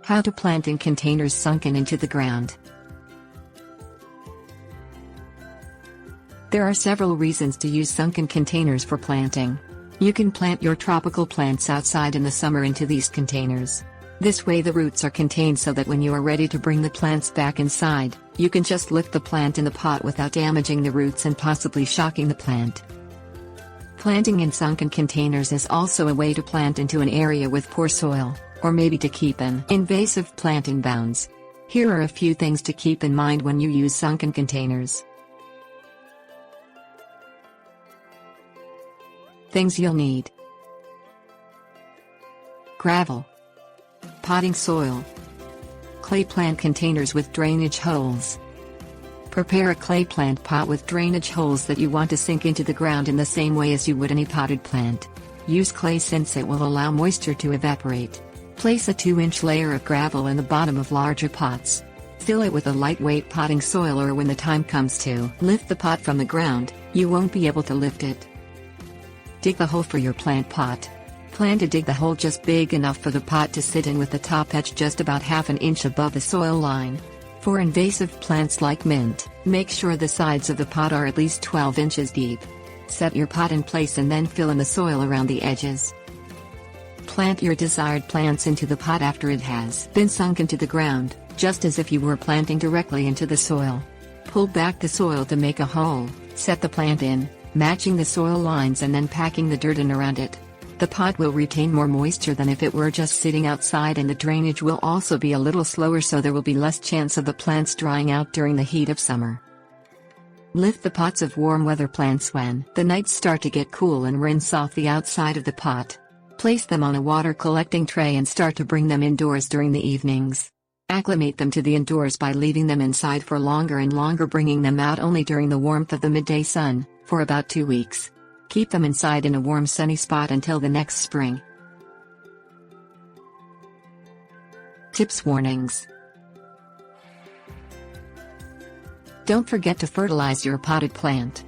How to plant in containers sunken into the ground. There are several reasons to use sunken containers for planting. You can plant your tropical plants outside in the summer into these containers. This way the roots are contained so that when you are ready to bring the plants back inside, you can just lift the plant in the pot without damaging the roots and possibly shocking the plant. Planting in sunken containers is also a way to plant into an area with poor soil, or maybe to keep an invasive plant in bounds. Here are a few things to keep in mind when you use sunken containers. Things you'll need: gravel, potting soil, clay plant containers with drainage holes. Prepare a clay plant pot with drainage holes that you want to sink into the ground in the same way as you would any potted plant. Use clay since it will allow moisture to evaporate. Place a 2-inch layer of gravel in the bottom of larger pots. Fill it with a lightweight potting soil, or when the time comes to lift the pot from the ground, you won't be able to lift it. Dig the hole for your plant pot. Plan to dig the hole just big enough for the pot to sit in, with the top edge just about half an inch above the soil line. For invasive plants like mint, make sure the sides of the pot are at least 12 inches deep. Set your pot in place and then fill in the soil around the edges. Plant your desired plants into the pot after it has been sunk into the ground, just as if you were planting directly into the soil. Pull back the soil to make a hole, set the plant in, matching the soil lines, and then packing the dirt in around it. The pot will retain more moisture than if it were just sitting outside, and the drainage will also be a little slower, so there will be less chance of the plants drying out during the heat of summer. Lift the pots of warm weather plants when the nights start to get cool and rinse off the outside of the pot. Place them on a water collecting tray and start to bring them indoors during the evenings. Acclimate them to the indoors by leaving them inside for longer and longer, bringing them out only during the warmth of the midday sun, for about 2 weeks. Keep them inside in a warm sunny spot until the next spring. Tips: warnings. Don't forget to fertilize your potted plant.